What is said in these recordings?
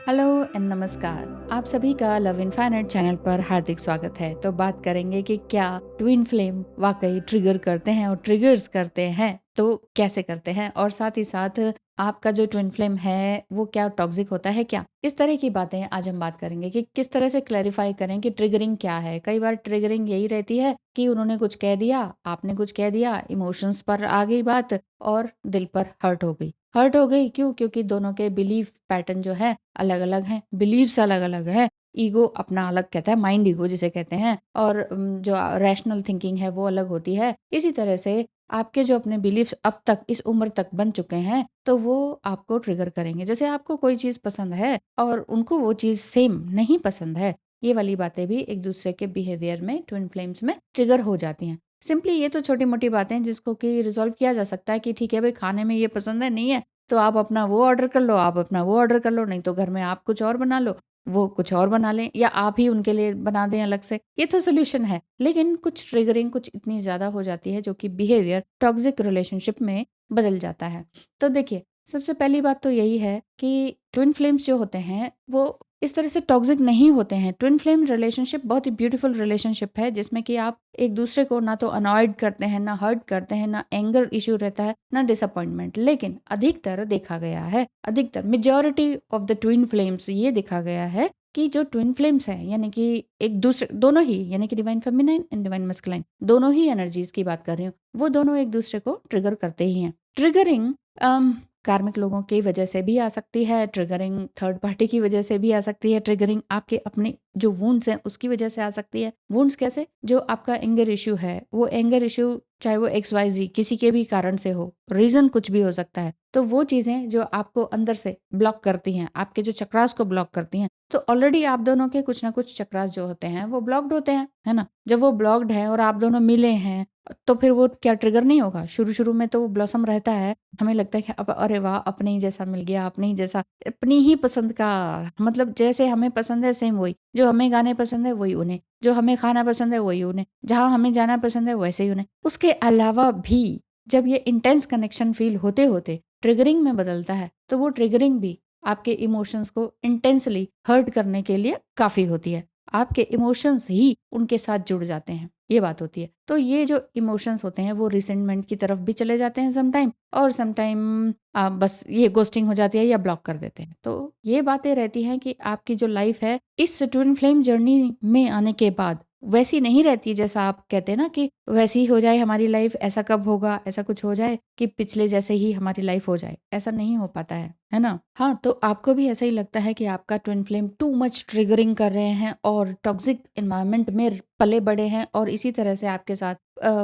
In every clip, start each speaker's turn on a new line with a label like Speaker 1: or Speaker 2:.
Speaker 1: Hello and नमस्कार। आप सभी का लव इनफाइनाइट चैनल पर हार्दिक स्वागत है। तो बात करेंगे कि क्या ट्विन फ्लेम वाकई ट्रिगर करते हैं और ट्रिगर्स करते हैं तो कैसे करते हैं, और साथ ही साथ आपका जो ट्विन फ्लेम है वो क्या टॉक्सिक होता है क्या, इस तरह की बातें आज हम बात करेंगे कि किस तरह से क्लैरिफाई करें कि ट्रिगरिंग क्या है। कई बार ट्रिगरिंग यही रहती है कि उन्होंने कुछ कह दिया, आपने कुछ कह दिया, इमोशंस पर आ गई बात और दिल पर हर्ट हो गई। क्यों? क्योंकि दोनों के बिलीफ पैटर्न जो है अलग अलग हैं, बिलीव्स अलग अलग है, ईगो अपना अलग कहता है, माइंड ईगो जिसे कहते हैं, और जो रैशनल थिंकिंग है वो अलग होती है। इसी तरह से आपके जो अपने बिलीव्स अब तक इस उम्र तक बन चुके हैं तो वो आपको ट्रिगर करेंगे। जैसे आपको कोई चीज पसंद है और उनको वो चीज सेम नहीं पसंद है, ये वाली बातें भी एक दूसरे के बिहेवियर में ट्विन फ्लेम्स में ट्रिगर हो जाती हैं। सिंपली ये तो छोटी मोटी बातें जिसको कि रिजॉल्व किया जा सकता है कि ठीक है भाई, खाने में ये पसंद है नहीं है तो आप अपना वो ऑर्डर कर लो, आप अपना वो ऑर्डर कर लो, नहीं तो घर में आप कुछ और बना लो, वो कुछ और बना लें, या आप ही उनके लिए बना दें अलग से। ये तो सोल्यूशन है। लेकिन कुछ ट्रिगरिंग कुछ इतनी ज्यादा हो जाती है जो कि बिहेवियर टॉक्सिक रिलेशनशिप में बदल जाता है। तो देखिए, सबसे पहली बात तो यही है कि ट्विन फ्लेम्स जो होते हैं वो इस तरह से टॉक्सिक नहीं होते हैं। ट्विन फ्लेम रिलेशनशिप बहुत ही ब्यूटीफुल रिलेशनशिप है जिसमें कि आप एक दूसरे को ना तो अनॉयड करते हैं, ना हर्ट करते हैं, ना एंगर इश्यू रहता है, ना डिसअपॉइंटमेंट। लेकिन अधिकतर देखा गया है, अधिकतर majority of the twin flames ये देखा गया है कि जो ट्विन फ्लेम्स हैं, यानी कि एक दूसरे दोनों ही, यानी कि divine feminine and divine masculine, दोनों ही एनर्जीज की बात कर रही हूँ, वो दोनों एक दूसरे को ट्रिगर करते ही हैं। ट्रिगरिंग कार्मिक लोगों की वजह से भी आ सकती है, ट्रिगरिंग थर्ड पार्टी की वजह से भी आ सकती है, ट्रिगरिंग आपके अपने जो वुंड्स हैं उसकी वजह से आ सकती है। वुंड्स कैसे? जो आपका एंगर इश्यू है, वो एंगर इश्यू चाहे वो XYZ किसी के भी कारण से हो, रीजन कुछ भी हो सकता है, तो वो चीजें जो आपको अंदर से ब्लॉक करती हैं, आपके जो चक्रास को ब्लॉक करती हैं, तो ऑलरेडी आप दोनों के कुछ ना कुछ चक्रास जो होते हैं वो ब्लॉक्ड होते हैं, है ना। जब वो ब्लॉक्ड है और आप दोनों मिले हैं तो फिर वो क्या ट्रिगर नहीं होगा? शुरू शुरू में तो वो ब्लॉसम रहता है, हमें लगता है कि अब अरे वाह, अपने ही जैसा मिल गया, अपने ही जैसा, अपनी ही पसंद का, मतलब जैसे हमें पसंद है सेम वही, जो हमें गाने पसंद है वही उन्हें, जो हमें खाना पसंद है वही उन्हें, जहाँ हमें जाना पसंद है वैसे ही उन्हें। उसके अलावा भी जब ये इंटेंस कनेक्शन फील होते होते ट्रिगरिंग में बदलता है तो वो ट्रिगरिंग भी आपके इमोशंस को इंटेंसली हर्ट करने के लिए काफी होती है। आपके इमोशंस ही उनके साथ जुड़ जाते हैं, ये बात होती है। तो ये जो इमोशंस होते हैं वो रिसेंटमेंट की तरफ भी चले जाते हैं समटाइम, और समटाइम बस ये गोस्टिंग हो जाती है या ब्लॉक कर देते हैं। तो ये बातें रहती हैं कि आपकी जो लाइफ है इस ट्विन फ्लेम जर्नी में आने के बाद वैसी नहीं रहती जैसा आप कहते हैं ना कि वैसी हो जाए हमारी लाइफ, ऐसा कब होगा, ऐसा कुछ हो जाए कि पिछले जैसे ही हमारी लाइफ हो जाए, ऐसा नहीं हो पाता है ना। हाँ, तो आपको भी ऐसा ही लगता है कि आपका twin flame too much triggering कर रहे हैं और टॉक्सिक एनवायरनमेंट में पले बड़े हैं और इसी तरह से आपके साथ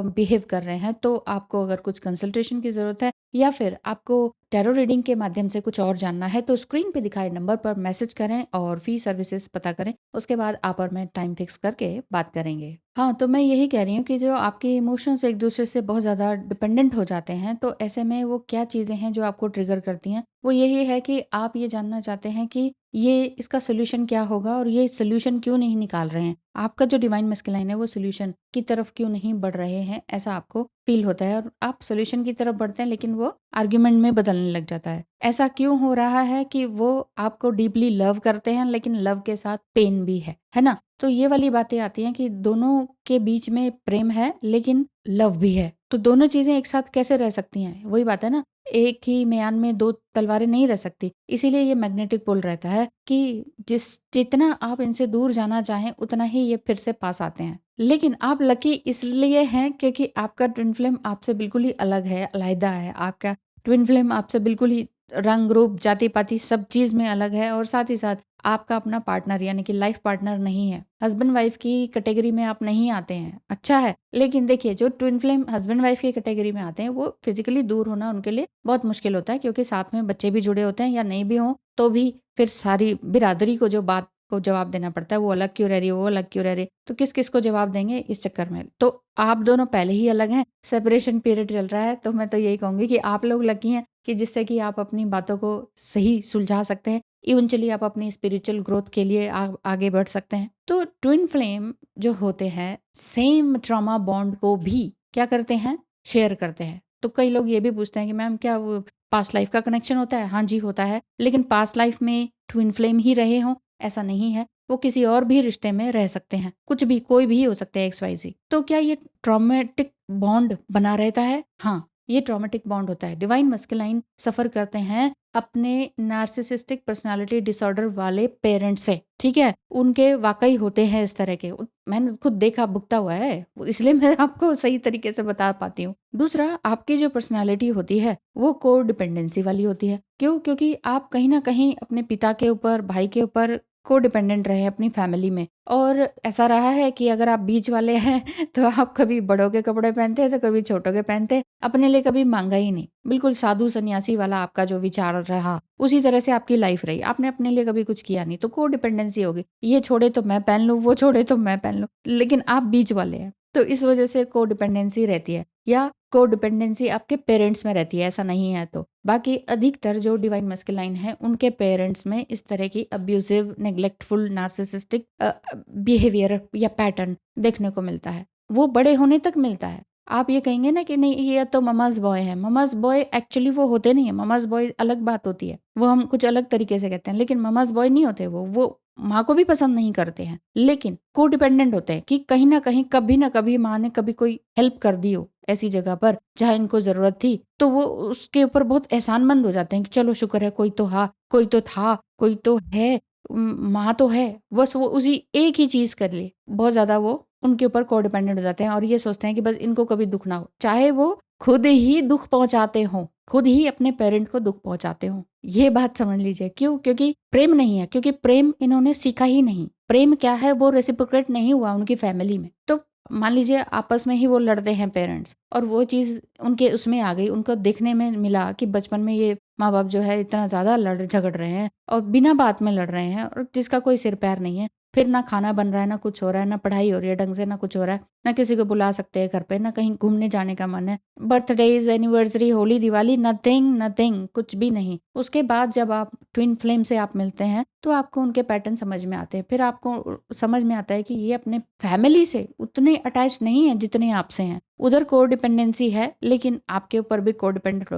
Speaker 1: बिहेव कर रहे हैं, तो आपको अगर कुछ कंसल्टेशन की जरूरत है या फिर आपको टैरो रीडिंग के माध्यम से कुछ और जानना है तो स्क्रीन पे दिखाए नंबर पर मैसेज करें और फी सर्विसेज पता करें। उसके बाद आप और मैं टाइम फिक्स करके बात करेंगे। हाँ, तो मैं यही कह रही हूँ कि जो आपके इमोशंस एक दूसरे से बहुत ज़्यादा डिपेंडेंट हो जाते हैं, तो ऐसे में वो क्या चीज़ें हैं जो आपको ट्रिगर करती हैं, वो यही है कि आप ये जानना चाहते हैं कि ये इसका सोल्यूशन क्या होगा और ये सोल्यूशन क्यों नहीं निकाल रहे हैं। आपका जो डिवाइन मस्कुलाइन है वो सोल्यूशन की तरफ क्यों नहीं बढ़ रहे हैं, ऐसा आपको फील होता है, और आप सोल्यूशन की तरफ बढ़ते हैं लेकिन वो आर्ग्यूमेंट में बदलने लग जाता है। ऐसा क्यों हो रहा है कि वो आपको डीपली लव करते हैं लेकिन लव के साथ पेन भी है ना। तो ये वाली बातें आती हैं कि दोनों के बीच में प्रेम है लेकिन लव भी है, तो दोनों चीजें एक साथ कैसे रह सकती हैं? वही बात है ना, एक ही म्यान में दो तलवारें नहीं रह सकती। इसीलिए ये मैग्नेटिक पोल रहता है कि जितना आप इनसे दूर जाना चाहें उतना ही ये फिर से पास आते हैं। लेकिन आप लकी इसलिए हैं क्योंकि आपका ट्विन फ्लेम आपसे बिल्कुल ही अलग है, अलहदा है। आपका ट्विन फ्लेम आपसे बिल्कुल ही रंग रूप जाति पाति सब चीज में अलग है, और साथ ही साथ आपका अपना पार्टनर यानी कि लाइफ पार्टनर नहीं है, हस्बैंड वाइफ की कैटेगरी में आप नहीं आते हैं। अच्छा है, लेकिन देखिए जो ट्विन फ्लेम हस्बैंड वाइफ की कैटेगरी में आते हैं वो फिजिकली दूर होना उनके लिए बहुत मुश्किल होता है, क्योंकि साथ में बच्चे भी जुड़े होते हैं, या नहीं भी हो तो भी फिर सारी बिरादरी को जो बात को जवाब देना पड़ता है, वो अलग क्यों रह रही है, वो अलग क्यों रह रही है, तो किस किस को जवाब देंगे इस चक्कर में। तो आप दोनों पहले ही अलग हैं, सेपरेशन पीरियड चल रहा है, तो मैं तो यही कहूंगी कि आप लोग लकी हैं कि जिससे कि आप अपनी बातों को सही सुलझा सकते हैं, इवेंचुअली आप अपनी स्पिरिचुअल ग्रोथ के लिए आगे बढ़ सकते हैं। तो ट्विन फ्लेम जो होते हैं सेम ट्रॉमा बॉन्ड को भी क्या करते हैं, शेयर करते हैं। तो कई लोग ये भी पूछते हैं कि मैम क्या वो पास्ट लाइफ का कनेक्शन होता है? हाँ जी होता है, लेकिन पास्ट लाइफ में ट्विन फ्लेम ही रहे हों, ऐसा नहीं है। वो किसी और भी रिश्ते में रह सकते हैं, कुछ भी, कोई भी हो सकते हैं, XYZ। तो क्या ये ट्रॉमेटिक बॉन्ड बना रहता है? हाँ, ये ट्रॉमेटिक बॉन्ड होता है। डिवाइन मस्कुलाइन सफर करते हैं अपने नार्सिसिस्टिक पर्सनालिटी डिसऑर्डर वाले पेरेंट्स से, ठीक है। उनके वाकई होते हैं इस तरह के, मैंने खुद देखा, भुगता हुआ है, इसलिए मैं आपको सही तरीके से बता पाती हूँ। दूसरा, आपकी जो पर्सनालिटी होती है वो को डिपेंडेंसी वाली होती है। क्यों? क्योंकि आप कहीं ना कहीं अपने पिता के ऊपर, भाई के ऊपर को डिपेंडेंट रहे अपनी फैमिली में, और ऐसा रहा है कि अगर आप बीच वाले हैं तो आप कभी बड़ों के कपड़े पहनते हैं तो कभी छोटों के पहनते, अपने लिए कभी मांगा ही नहीं। बिल्कुल साधु सन्यासी वाला आपका जो विचार रहा, उसी तरह से आपकी लाइफ रही, आपने अपने लिए कभी कुछ किया नहीं, तो को डिपेंडेंसी होगी, ये छोड़े तो मैं पहन लूं, वो छोड़े तो मैं पहन लूं, लेकिन आप बीच वाले हैं, तो इस वजह से को डिपेंडेंसी रहती है। या को डिपेंडेंसी आपके पेरेंट्स में रहती है, ऐसा नहीं है तो। बाकी अधिकतर जो डिवाइन मस्कुलाइन है उनके पेरेंट्स में इस तरह की अब्यूजिव, नेग्लेक्टफुल, नार्सिसिस्टिक बिहेवियर या पैटर्न देखने को मिलता है। वो बड़े होने तक मिलता है। आप ये कहेंगे ना कि नहीं ये तो ममाज बॉय है, ममाज बॉय एक्चुअली वो होते नहीं है। ममाज बॉय अलग बात होती है, वो हम कुछ अलग तरीके से कहते हैं, लेकिन ममाज बॉय नहीं होते। वो माँ को भी पसंद नहीं करते हैं, लेकिन को डिपेंडेंट होते हैं कि कहीं ना कहीं, कभी ना कभी माँ ने कभी कोई हेल्प कर दी हो ऐसी जगह पर जहाँ इनको जरूरत थी, तो वो उसके ऊपर बहुत एहसानमंद हो जाते हैं कि चलो शुक्र है, कोई तो कोई तो था, कोई तो है, माँ तो है। बस वो उसी एक ही चीज कर लिए बहुत ज्यादा वो उनके ऊपर को डिपेंडेंट हो जाते हैं, और ये सोचते हैं कि बस इनको कभी दुख ना हो, चाहे वो खुद ही दुख पहुंचाते हो, खुद ही अपने पेरेंट को दुख पहुंचाते हो। ये बात समझ लीजिए। क्यों? क्योंकि प्रेम नहीं है, क्योंकि प्रेम इन्होंने सीखा ही नहीं। प्रेम क्या है वो रेसिप्रोकेट नहीं हुआ उनकी फैमिली में। तो मान लीजिए आपस में ही वो लड़ते हैं पेरेंट्स, और वो चीज उनके उसमें आ गई, उनको देखने में मिला कि बचपन में ये माँ बाप जो है इतना ज्यादा लड़ झगड़ रहे हैं और बिना बात में लड़ रहे हैं, और जिसका कोई सिर पैर नहीं है। फिर ना खाना बन रहा है, ना कुछ हो रहा है, ना पढ़ाई हो रही है ढंग से, ना कुछ हो रहा है, ना किसी को बुला सकते हैं घर पे, ना कहीं घूमने जाने का मन है, birthdays, anniversary, Holi, Diwali, nothing nothing, कुछ भी नहीं। उसके बाद जब आप ट्विन फ्लेम से आप मिलते हैं तो आपको उनके पैटर्न समझ में आते हैं। फिर आपको समझ में आता है कि ये अपने फैमिली से उतने अटैच नहीं है जितने आपसे हैं। उधर को डिपेंडेंसी है, लेकिन आपके ऊपर भी को डिपेंडेंट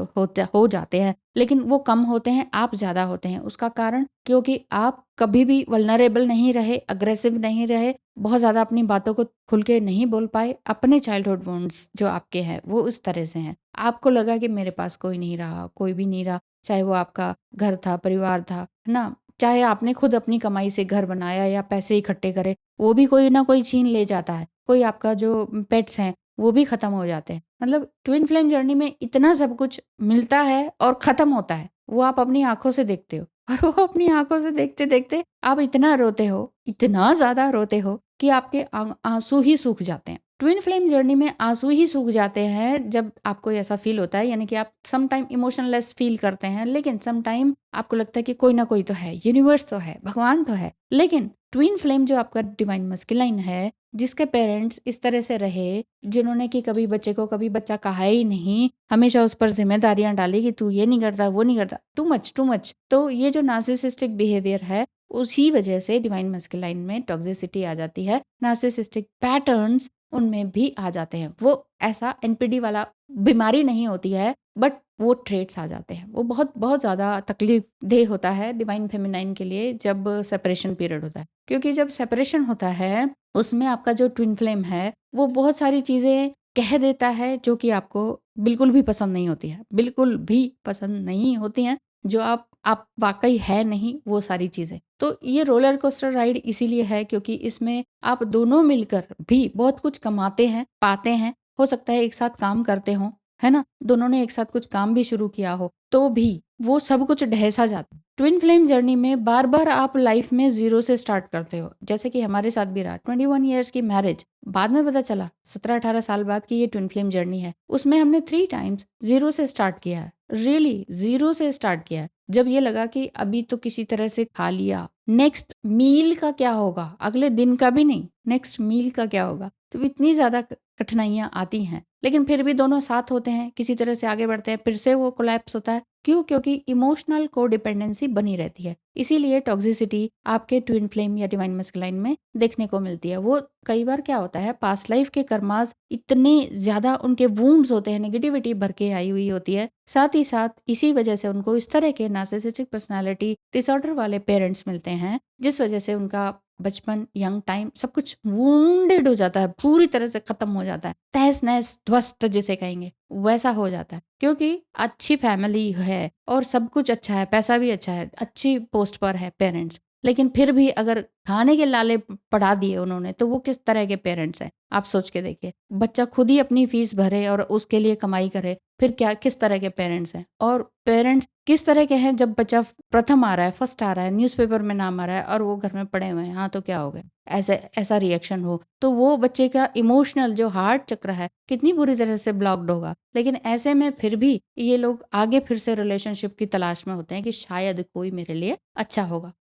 Speaker 1: हो जाते हैं, लेकिन वो कम होते हैं, आप ज्यादा होते हैं। उसका कारण क्योंकि आप कभी भी वल्नरेबल नहीं रहे, अग्रेसिव नहीं रहे, बहुत ज्यादा अपनी बातों को खुल के नहीं बोल पाए। अपने चाइल्डहुड वॉन्ड्स जो आपके हैं वो उस तरह से हैं। आपको लगा कि मेरे पास कोई नहीं रहा, कोई भी नहीं रहा, चाहे वो आपका घर था, परिवार था, है ना, चाहे आपने खुद अपनी कमाई से घर बनाया या पैसे इकट्ठे करे, वो भी कोई ना कोई छीन ले जाता है। कोई आपका जो पेट्स हैं वो भी खत्म हो जाते हैं। मतलब ट्विन फ्लेम जर्नी में इतना सब कुछ मिलता है और खत्म होता है, वो आप अपनी आंखों से देखते हो, और वो अपनी आंखों से देखते देखते आप इतना रोते हो, इतना ज्यादा रोते हो कि आपके आंसू ही सूख जाते हैं। ट्विन फ्लेम जर्नी में आंसू ही सूख जाते हैं जब आपको ऐसा फील होता है, यानी कि आप सम टाइम इमोशनलेस फील करते हैं, लेकिन सम टाइम आपको लगता है कि कोई ना कोई तो है, यूनिवर्स तो है, भगवान तो है। लेकिन ट्विन फ्लेम जो आपका डिवाइन मस्कुलाइन है, जिसके पेरेंट्स इस तरह से रहे, जिन्होंने कि कभी बच्चे को कभी बच्चा कहा ही नहीं, हमेशा उस पर जिम्मेदारियां डाली कि तू ये नहीं करता, वो नहीं करता, टू मच। तो ये जो नार्सिसिस्टिक बिहेवियर है, उसी वजह से डिवाइन मस्कुलाइन में टॉक्सिसिटी आ जाती है, नार्सिसिस्टिक पैटर्न्स उनमें भी आ जाते हैं। वो ऐसा एनपीडी वाला बीमारी नहीं होती है, बट वो ट्रेट्स आ जाते हैं। वो बहुत बहुत ज्यादा तकलीफ देह होता है डिवाइन फेमिनाइन के लिए जब सेपरेशन पीरियड होता है, क्योंकि जब सेपरेशन होता है उसमें आपका जो ट्विन फ्लेम है वो बहुत सारी चीजें कह देता है जो कि आपको बिल्कुल भी पसंद नहीं होती है, बिल्कुल भी पसंद नहीं होती हैं, जो आप वाकई है नहीं वो सारी चीजें। तो ये रोलर कोस्टर राइड इसीलिए है क्योंकि इसमें आप दोनों मिलकर भी बहुत कुछ कमाते हैं, पाते हैं, हो सकता है एक साथ काम करते हो, है ना, दोनों ने एक साथ कुछ काम भी शुरू किया हो, तो भी वो सब कुछ ढहसा जाता है। ट्विन फ्लेम जर्नी में बार बार आप लाइफ में जीरो से स्टार्ट करते हो, जैसे कि हमारे साथ भी रहा। 21 ईयर्स की मैरिज, बाद में पता चला 17-18 साल बाद की ये ट्विन फ्लेम जर्नी है, उसमें हमने 3 टाइम्स जीरो से स्टार्ट किया है, रियली जीरो से स्टार्ट किया है। जब ये लगा कि अभी तो किसी तरह से खा लिया, नेक्स्ट मील का क्या होगा, अगले दिन का भी नहीं, नेक्स्ट मील का क्या होगा, तो इतनी ज्यादा कठिनाइयां आती हैं, लेकिन फिर भी दोनों साथ होते हैं, किसी तरह से आगे बढ़ते हैं। फिर से वो कोलैप्स होता है, क्यों? क्योंकि इमोशनल कोडिपेंडेंसी बनी रहती है। इसीलिए टॉक्सिसिटी आपके ट्विन फ्लेम या डिवाइन मस्कुलाइन में देखने को मिलती है। वो कई बार क्या होता है, पास्ट लाइफ के कर्मास इतने ज़्यादा उनके वुंड्स होते हैं, नेगेटिविटी भर के आई हुई होती है। साथ ही साथ इसी वजह से उनको इस तरह के नार्सिसिस्टिक पर्सनैलिटी डिसऑर्डर वाले पेरेंट्स मिलते हैं, जिस वजह से उनका बचपन, यंग टाइम सब कुछ वुंडेड हो जाता है, पूरी तरह से खत्म हो जाता है, तहस नहस ध्वस्त जिसे कहेंगे वैसा हो जाता है। क्योंकि अच्छी फैमिली है और सब कुछ अच्छा है, पैसा भी अच्छा है, अच्छी पोस्ट पर है पेरेंट्स, लेकिन फिर भी अगर खाने के लाले पढ़ा दिए उन्होंने, तो वो किस तरह के पेरेंट्स हैं? आप सोच के देखिए। बच्चा खुद ही अपनी फीस भरे और उसके लिए कमाई करे, फिर क्या किस तरह के पेरेंट्स हैं? और पेरेंट्स किस तरह के हैं जब बच्चा प्रथम आ रहा है, फर्स्ट आ रहा है, न्यूज़पेपर में नाम आ रहा है और वो घर में पड़े हुए हैं, हाँ तो क्या हो गया? ऐसे ऐसा रिएक्शन हो तो वो बच्चे का इमोशनल जो हार्ट चक्र है कितनी बुरी तरह से ब्लॉक्ड होगा। लेकिन ऐसे में फिर भी ये लोग आगे फिर से रिलेशनशिप की तलाश में होते हैं कि शायद कोई मेरे लिए अच्छा होगा।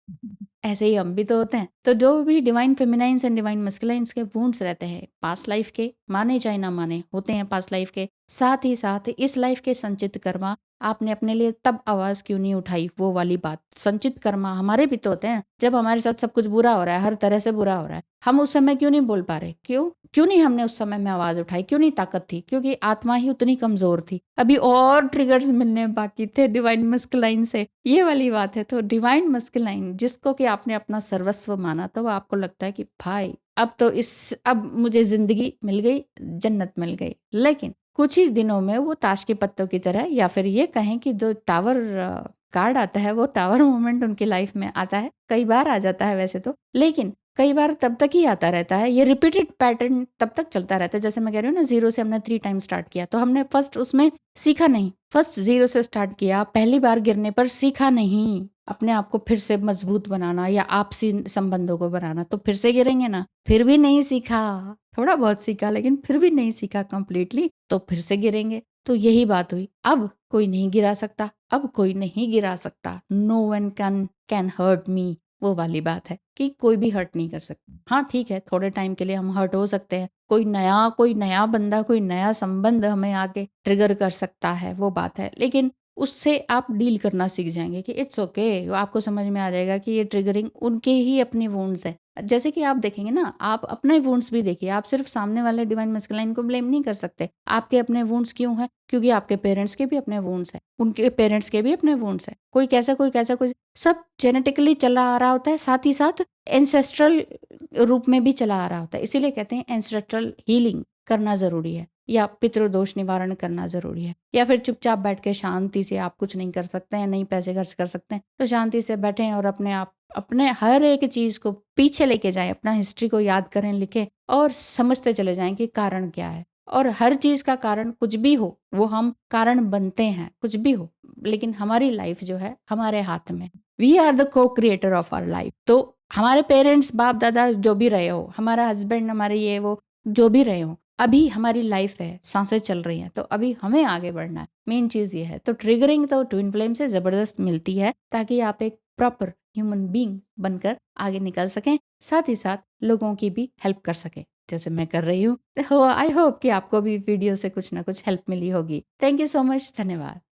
Speaker 1: ऐसे ही हम भी तो होते हैं। तो जो भी डिवाइन फेमिनाइन्स एंड डिवाइन मस्कुलाइन्स के वुंड्स रहते हैं, पास्ट लाइफ के, माने चाहे ना माने, होते हैं पास्ट लाइफ के, साथ ही साथ इस लाइफ के संचित कर्मा आपने अपने लिए तब आवाज़ क्यों नहीं उठाई, वो वाली बात। संचित कर्मा हमारे भी तो होते हैं, जब हमारे साथ सब कुछ बुरा हो रहा है, हर तरह से बुरा हो रहा है, हम उस समय क्यों नहीं बोल पा रहे? क्यों? क्यों नहीं हमने उस समय में आवाज़ उठाई? क्यों नहीं ताकत थी? क्योंकि आत्मा ही उतनी कमज़ोर थी। अभी और ट्रिगर्स मिलने बाकी थे डिवाइन मस्कुलाइन से, ये वाली बात है। तो डिवाइन मस्कुलाइन जिसको कि आपने अपना सर्वस्व माना, तो आपको लगता है कि भाई अब मुझे ज़िंदगी मिल गई, जन्नत मिल गई। लेकिन कुछ ही दिनों में वो ताश के पत्तों की तरह, या फिर ये कहें कि जो टावर कार्ड आता है, वो टावर मोमेंट उनकी लाइफ में आता है, कई बार आ जाता है वैसे तो, लेकिन कई बार तब तक ही आता रहता है। ये रिपीटेड पैटर्न तब तक चलता रहता है। जैसे मैं कह रही हूँ ना, 0 से हमने 3 टाइम स्टार्ट किया, तो हमने फर्स्ट उसमें सीखा नहीं। फर्स्ट 0 से स्टार्ट किया, पहली बार गिरने पर सीखा नहीं। अपने आप को फिर से मजबूत बनाना या आपसी संबंधों को बनाना, तो फिर से गिरेंगे ना, फिर भी नहीं सीखा। थोड़ा बहुत सीखा लेकिन फिर भी नहीं सीखा कंप्लीटली, तो फिर से गिरेंगे। तो यही बात हुई। अब कोई नहीं गिरा सकता, अब कोई नहीं गिरा सकता। No one can hurt me, वो वाली बात है कि कोई भी हर्ट नहीं कर सकता। हाँ ठीक है, थोड़े टाइम के लिए हम हर्ट हो सकते हैं, कोई नया बंदा, कोई नया संबंध हमें आके ट्रिगर कर सकता है, वो बात है। लेकिन उससे आप डील करना सीख जाएंगे कि इट्स ओके। आपको समझ में आ जाएगा कि ये ट्रिगरिंग उनके ही अपनी वुंड्स है। जैसे कि आप देखेंगे ना, आप अपने वुंड्स भी देखिए। आप सिर्फ सामने वाले डिवाइन मस्कुलाइन को ब्लेम नहीं कर सकते। आपके अपने वुंड्स क्यों है? क्योंकि आपके पेरेंट्स के भी अपने वुंड्स है, उनके पेरेंट्स के भी अपने वुंड्स है। कोई कैसा कोई कैसा, कोई सब जेनेटिकली चला आ रहा होता है, साथ ही साथ एंसेस्ट्रल रूप में भी चला आ रहा होता है। इसीलिए कहते हैं एंसेस्ट्रल हीलिंग करना जरूरी है, या पितृदोष निवारण करना जरूरी है। या फिर चुपचाप बैठ के शांति से, आप कुछ नहीं कर सकते हैं, नहीं पैसे खर्च कर सकते हैं, तो शांति से बैठें और अपने हर एक चीज को पीछे लेके जाएं, अपना हिस्ट्री को याद करें, लिखें और समझते चले जाएं कि कारण क्या है। और हर चीज का कारण कुछ भी हो, वो हम कारण बनते हैं, कुछ भी हो, लेकिन हमारी लाइफ जो है हमारे हाथ में। वी आर द को क्रिएटर ऑफ आवर लाइफ। तो हमारे पेरेंट्स, बाप दादा जो भी रहे हो, हमारा हस्बैंड, हमारे ये वो जो भी रहे हो, अभी हमारी लाइफ है, सांसें चल रही हैं, तो अभी हमें आगे बढ़ना है। मेन चीज ये है। तो ट्रिगरिंग तो ट्विन फ्लेम से जबरदस्त मिलती है, ताकि आप एक प्रॉपर ह्यूमन बीइंग बनकर आगे निकल सकें, साथ ही साथ लोगों की भी हेल्प कर सकें, जैसे मैं कर रही हूँ। तो आई होप कि आपको भी वीडियो से कुछ ना कुछ हेल्प मिली होगी। थैंक यू सो मच, धन्यवाद।